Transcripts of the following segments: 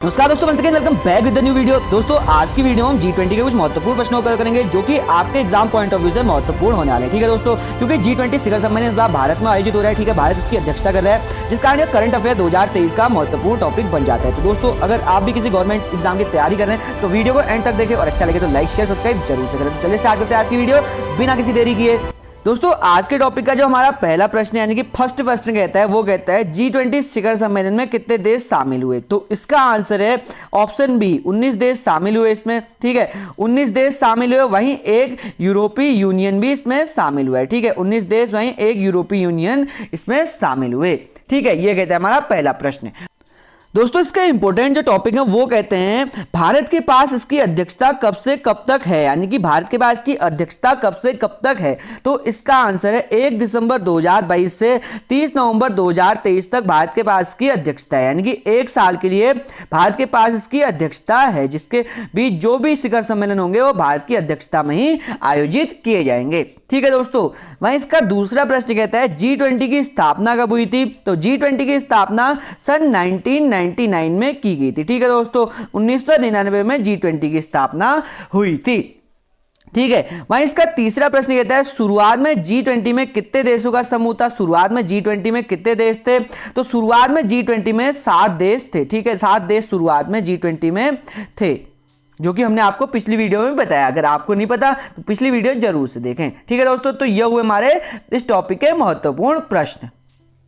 नमस्कार दोस्तों, once again welcome back with the new video. दोस्तों आज की वीडियो हम G20 के कुछ महत्वपूर्ण प्रश्नों पर करेंगे जो कि आपके एग्जाम पॉइंट ऑफ व्यू से महत्वपूर्ण होने वाले हैं। ठीक है दोस्तों, क्योंकि G20 शिखर सम्मेलन इस बार भारत में आयोजित हो रहा है। ठीक है, भारत इसकी अध्यक्षता कर रहा है, जिस कारण यह करंट अफेयर 2023 का महत्वपूर्ण टॉपिक बन जाता है। तो दोस्तों अगर आप भी किसी गवर्नमेंट एग्जाम की तैयारी कर रहे हैं तो वीडियो को एंड तक देखें और अच्छा लगे तो लाइक शेयर सब्सक्राइब जरूर से करें। तो चलिए स्टार्ट करते हैं आज की वीडियो बिना किसी देरी किए। दोस्तों आज के टॉपिक का जो हमारा पहला प्रश्न यानी कि फर्स्ट क्वेश्चन कहता है, वो कहता है G20 शिखर सम्मेलन में कितने देश शामिल हुए। तो इसका आंसर है ऑप्शन बी, 19 देश शामिल हुए इसमें। ठीक है, 19 देश शामिल हुए, वहीं एक यूरोपीय यूनियन भी इसमें शामिल हुआ है। ठीक है, 19 देश वहीं एक यूरोपीय यूनियन इसमें शामिल हुए। ठीक है, ये कहता है हमारा पहला प्रश्न। दोस्तों इसका इंपॉर्टेंट जो टॉपिक है वो कहते हैं भारत के पास इसकी अध्यक्षता कब से कब तक है, यानी कि भारत के पास की अध्यक्षता कब से कब तक है। तो इसका आंसर है 1 दिसंबर 2022 से 30 नवंबर 2023 तक भारत के पास की अध्यक्षता है, यानी कि एक साल के लिए भारत के पास इसकी अध्यक्षता है, जिसके बीच जो भी शिखर सम्मेलन होंगे वो भारत की अध्यक्षता में ही आयोजित किए जाएंगे। ठीक है दोस्तों, वहीं इसका दूसरा प्रश्न कहता है G20 की स्थापना कब हुई थी। तो G20 की स्थापना सन 1999 में की गई थी। ठीक है दोस्तों, 1999 में G20 की स्थापना हुई थी। ठीक है, वहीं इसका तीसरा प्रश्न कहता है शुरुआत में G20 में कितने देशों का समूह था। शुरुआत में G20 में कितने देश थे। तो शुरुआत में G20 में 7 देश थे। ठीक है, 7 देश शुरुआत में G20 में थे, जो कि हमने आपको पिछली वीडियो में बताया। अगर आपको नहीं पता तो पिछली वीडियो जरूर से देखें। ठीक है दोस्तों, तो ये हुए हमारे इस टॉपिक के महत्वपूर्ण प्रश्न।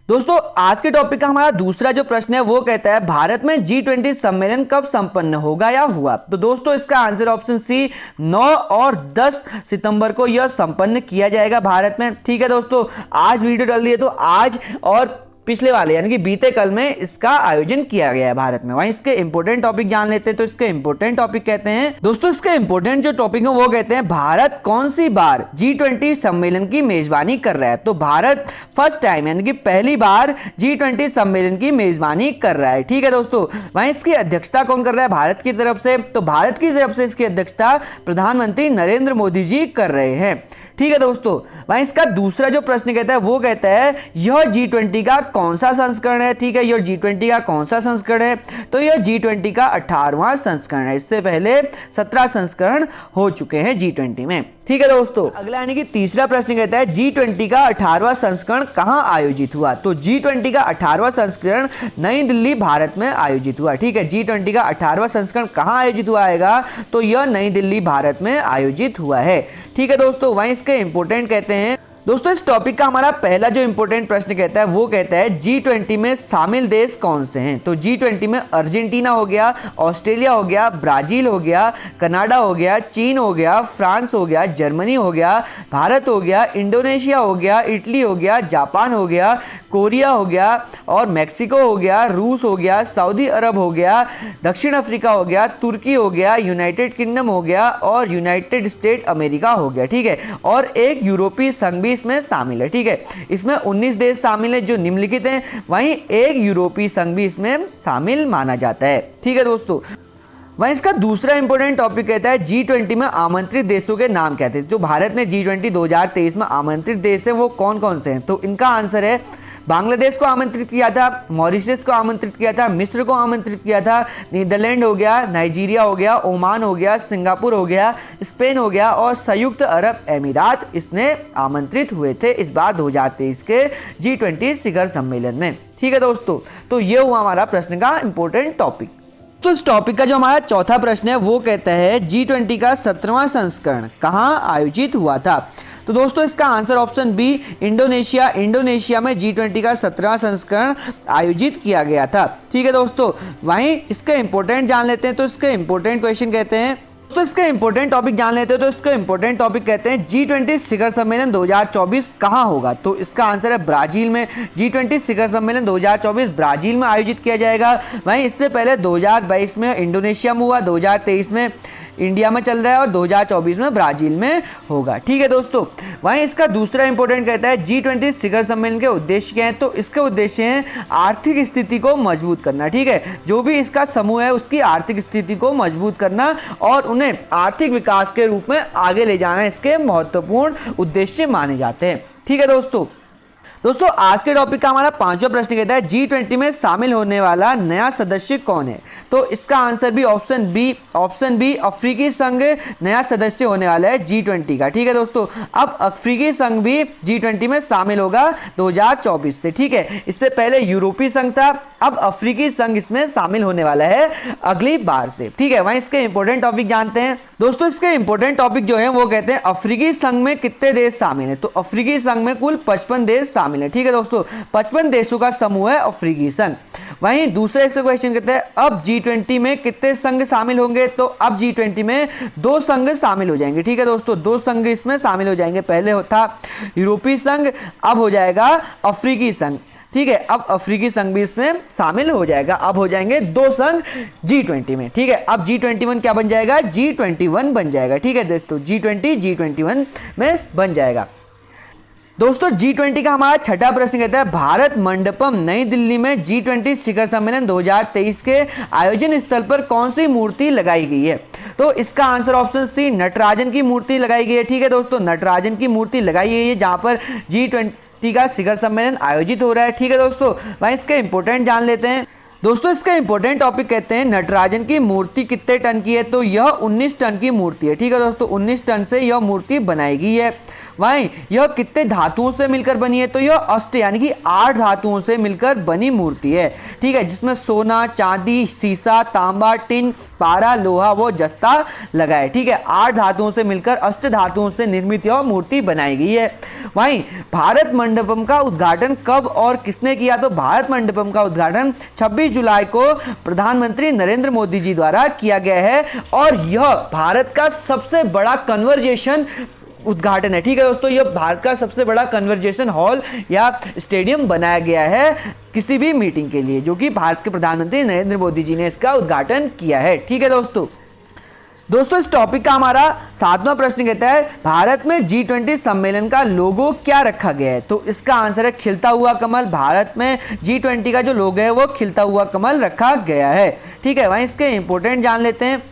दोस्तों आज के टॉपिक का हमारा दूसरा जो प्रश्न है वो कहता है भारत में G20 सम्मेलन कब संपन्न होगा या हुआ। तो दोस्तों इसका आंसर ऑप्शन सी, 9 और 10 सितंबर को यह संपन्न किया जाएगा भारत में। ठीक है दोस्तों, आज वीडियो डाल दी है तो आज और पिछले वाले यानी कि बीते कल में इसका आयोजन किया गया है भारत में। वहीं इसके इंपोर्टेंट टॉपिक जान लेते हैं। तो इसके इंपोर्टेंट टॉपिक कहते हैं, दोस्तों इसके इंपोर्टेंट जो टॉपिक है वो कहते हैं भारत कौन सी बार G20 सम्मेलन की मेजबानी कर रहा है। तो भारत फर्स्ट टाइम यानी कि पहली बार G20 सम्मेलन की मेजबानी कर रहा है। ठीक है दोस्तों, वहीं इसकी अध्यक्षता कौन कर रहा है भारत की तरफ से। तो भारत की तरफ से इसकी अध्यक्षता प्रधानमंत्री नरेंद्र मोदी जी कर रहे हैं। ठीक है दोस्तों, वहीं इसका दूसरा जो प्रश्न कहता है वो कहता है यह G20 का कौन सा संस्करण है। ठीक है, यह G20 का कौन सा संस्करण है। तो यह G20 का 18वां संस्करण है। इससे पहले 17 संस्करण हो चुके हैं G20 में। ठीक है दोस्तों, अगला यानी कि तीसरा प्रश्न कहता है G20 का 18वां संस्करण कहां आयोजित हुआ। तो G20 का 18वां संस्करण नई दिल्ली भारत में आयोजित हुआ। ठीक है, G20 का 18वां संस्करण कहां आयोजित हुआ है, तो यह नई दिल्ली भारत में आयोजित हुआ है। ठीक है दोस्तों, वहीं इसके इंपोर्टेंट कहते हैं, दोस्तों इस टॉपिक का हमारा पहला जो इंपॉर्टेंट प्रश्न कहता है वो कहता है G20 में शामिल देश कौन से हैं। तो G20 में अर्जेंटीना हो गया, ऑस्ट्रेलिया हो गया, ब्राजील हो गया, कनाडा हो गया, चीन हो गया, फ्रांस हो गया, जर्मनी हो गया, भारत हो गया, इंडोनेशिया हो गया, इटली हो गया, जापान हो गया, कोरिया हो गया और मैक्सिको हो गया, रूस हो गया, सऊदी अरब हो गया, दक्षिण अफ्रीका हो गया, तुर्की हो गया, यूनाइटेड किंगडम हो गया और यूनाइटेड स्टेट अमेरिका हो गया। ठीक है, और एक यूरोपीय संघ इसमें शामिल है। ठीक है, इसमें 19 देश शामिल हैं जो निम्नलिखित हैं, वहीं एक यूरोपीय संघ भी इसमें शामिल माना जाता है। ठीक है दोस्तों, वहीं इसका दूसरा इंपॉर्टेंट टॉपिक कहता है G20 में आमंत्रित देशों के नाम क्या थे। जो भारत ने G20 2023 में आमंत्रित देश है वो कौन कौन से हैं। तो इनका आंसर है बांग्लादेश को आमंत्रित किया था, मॉरिशस को आमंत्रित किया था, मिस्र को आमंत्रित किया था, नीदरलैंड हो गया, नाइजीरिया हो गया, ओमान हो गया, सिंगापुर हो गया, स्पेन हो गया और संयुक्त अरब अमीरात इसने आमंत्रित हुए थे इस बार 2023 के G20 शिखर सम्मेलन में। ठीक है दोस्तों, तो ये हुआ हमारा प्रश्न का इंपॉर्टेंट टॉपिक। तो इस टॉपिक का जो हमारा चौथा प्रश्न है वो कहता है G20 का 17वां संस्करण कहां आयोजित हुआ था। तो दोस्तों इसका आंसर ऑप्शन बी, इंडोनेशिया में G20 का 17वां संस्करण आयोजित किया गया था। ठीक है दोस्तों, वहीं इसके इंपॉर्टेंट जान लेते हैं। तो इसके इंपॉर्टेंट क्वेश्चन कहते हैं, तो इसका इंपॉर्टेंट टॉपिक जान लेते हैं। तो इसका इंपॉर्टेंट टॉपिक कहते हैं G20 शिखर सम्मेलन 2024 कहां होगा। तो इसका आंसर है ब्राजील में। G20 शिखर सम्मेलन 2024 ब्राजील में आयोजित किया जाएगा। वहीं इससे पहले 2022 में इंडोनेशिया में हुआ, 2023 में इंडिया में चल रहा है और 2024 में ब्राजील में होगा। ठीक है दोस्तों, वहीं इसका दूसरा इंपॉर्टेंट कहता है G20 शिखर सम्मेलन के उद्देश्य क्या है। तो इसके उद्देश्य हैं आर्थिक स्थिति को मजबूत करना। ठीक है, जो भी इसका समूह है उसकी आर्थिक स्थिति को मजबूत करना और उन्हें आर्थिक विकास के रूप में आगे ले जाना इसके महत्वपूर्ण उद्देश्य माने जाते हैं। ठीक है दोस्तों, दोस्तों आज के टॉपिक का हमारा पांचवा प्रश्न कहता है G20 में शामिल होने वाला नया सदस्य कौन है। तो इसका आंसर भी ऑप्शन बी अफ्रीकी संघ नया सदस्य होने वाला है G20 का। ठीक है दोस्तों, अब अफ्रीकी संघ भी G20 में शामिल होगा 2024 से। ठीक है, इससे पहले यूरोपीय संघ था, अब अफ्रीकी संघ इसमें शामिल होने वाला है अगली बार से। ठीक है, वहीं इसके इंपॉर्टेंट टॉपिक जानते हैं दोस्तों। इसके इंपॉर्टेंट टॉपिक जो है वो कहते हैं अफ्रीकी संघ में कितने देश शामिल हैं। तो अफ्रीकी संघ में कुल 55 देश शामिल हैं। ठीक है दोस्तों, 55 देशों का समूह है अफ्रीकी संघ। वहीं दूसरे इसका क्वेश्चन कहते हैं अब G20 में कितने संघ शामिल होंगे। तो अब G20 में 2 संघ शामिल हो जाएंगे। ठीक है दोस्तों, 2 संघ इसमें शामिल हो जाएंगे। पहले था यूरोपीय संघ, अब हो जाएगा अफ्रीकी संघ। ठीक है, अब अफ्रीकी संघ भी इसमें शामिल हो जाएगा। अब हो जाएंगे 2 संघ G20 में। ठीक है, अब G21 क्या बन जाएगा, G21 बन जाएगा। ठीक है दोस्तों, G20 G21 में बन जाएगा। दोस्तों G20 का हमारा छठा प्रश्न कहता है भारत मंडपम नई दिल्ली में G20 शिखर सम्मेलन 2023 के आयोजन स्थल पर कौन सी मूर्ति लगाई गई है। तो इसका आंसर ऑप्शन सी नटराजन की मूर्ति लगाई गई है। ठीक है दोस्तों, नटराजन की मूर्ति लगाई गई है जहां पर G20 का शिखर सम्मेलन आयोजित हो रहा है। ठीक है दोस्तों, वहीं इसके इंपोर्टेंट जान लेते हैं। दोस्तों इसका इंपॉर्टेंट टॉपिक कहते हैं नटराजन की मूर्ति कितने टन की है। तो यह 19 टन की मूर्ति है। ठीक है दोस्तों, 19 टन से यह मूर्ति बनाई गई है। वहीं यह कितने धातुओं से मिलकर बनी है। तो यह अष्ट यानी कि 8 धातुओं से मिलकर बनी मूर्ति है। ठीक है, जिसमें सोना, चांदी, सीसा, तांबा, टिन, पारा, लोहा व जस्ता लगा है। ठीक है, 8 धातुओं से मिलकर अष्ट धातुओं से निर्मित यह मूर्ति बनाई गई है। वहीं भारत मंडपम का उद्घाटन कब और किसने किया। तो भारत मंडपम का उद्घाटन 26 जुलाई को प्रधानमंत्री नरेंद्र मोदी जी द्वारा किया गया है और यह भारत का सबसे बड़ा कन्वर्जेशन उद्घाटन है। ठीक है दोस्तों, यह भारत का सबसे बड़ा कन्वर्जेशन हॉल या स्टेडियम बनाया गया है किसी भी मीटिंग के लिए, जो कि भारत के प्रधानमंत्री नरेंद्र मोदी जी ने इसका उद्घाटन किया है। ठीक है दोस्तों इस टॉपिक का हमारा 7वां प्रश्न कहता है भारत में G20 सम्मेलन का लोगो क्या रखा गया है। तो इसका आंसर है खिलता हुआ कमल। भारत में G20 का जो लोगो है वो खिलता हुआ कमल रखा गया है। ठीक है, वहीं इसके इंपोर्टेंट जान लेते हैं।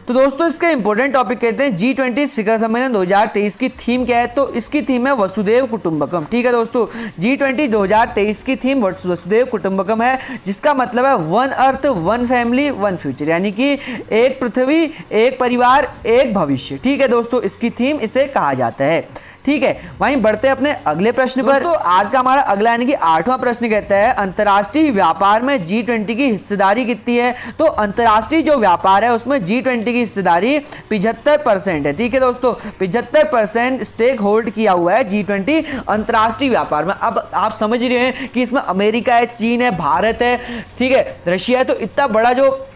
तो दोस्तों इसके इंपॉर्टेंट टॉपिक कहते हैं G20 शिखर सम्मेलन 2023 की थीम क्या है। तो इसकी थीम है वसुधैव कुटुंबकम। ठीक है दोस्तों, G20 2023 की थीम वसुधैव कुटुंबकम है, जिसका मतलब है 1 अर्थ 1 फैमिली 1 फ्यूचर, यानी कि एक पृथ्वी एक परिवार एक भविष्य। ठीक है दोस्तों, इसकी थीम इसे कहा जाता है। ठीक है, वहीं बढ़ते हैं अपने अगले प्रश्न पर। तो आज का हमारा अगला यानी कि 8वां प्रश्न कहता है अंतर्राष्ट्रीय व्यापार में G20 की हिस्सेदारी कितनी है। तो अंतर्राष्ट्रीय जो व्यापार है उसमें G20 की हिस्सेदारी 75% है। ठीक है दोस्तों, 75% स्टेक होल्ड किया हुआ है G20 अंतर्राष्ट्रीय व्यापार में। अब आप समझ रहे हैं कि इसमें अमेरिका है, चीन है, भारत है, ठीक है, रशिया है। तो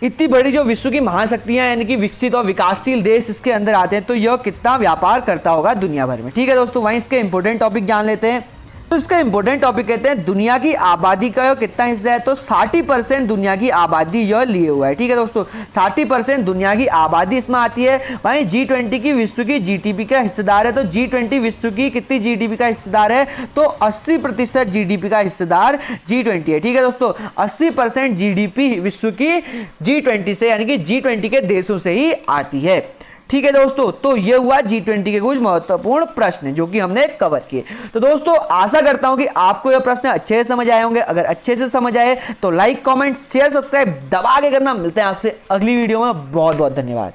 इतनी बड़ी जो विश्व की महाशक्तियां यानी कि विकसित और विकासशील देश इसके अंदर आते हैं, तो यह कितना व्यापार करता होगा दुनिया भर में। ठीक है दोस्तों, वहीं इसके इंपॉर्टेंट टॉपिक जान लेते हैं। तो इसका इंपॉर्टेंट टॉपिक कहते हैं दुनिया की आबादी का यह कितना हिस्सा है। तो 60% दुनिया की आबादी यह लिए हुआ है। ठीक है दोस्तों, 60% दुनिया की आबादी इसमें आती है। वहीं G20 की विश्व की जीडीपी का हिस्सेदार है। तो G20 विश्व की कितनी जीडीपी का हिस्सेदार है। तो 80% जीडीपी का हिस्सेदार G20 है। ठीक है दोस्तों, 80% जीडीपी विश्व की G20 से यानी कि G20 के देशों से ही आती है। ठीक है दोस्तों, तो ये हुआ G20 के कुछ महत्वपूर्ण प्रश्न जो कि हमने कवर किए। तो दोस्तों आशा करता हूं कि आपको ये प्रश्न अच्छे से समझ आए होंगे। अगर अच्छे से समझ आए तो लाइक, कमेंट, शेयर, सब्सक्राइब दबा के करना। मिलते हैं आपसे अगली वीडियो में। बहुत बहुत धन्यवाद।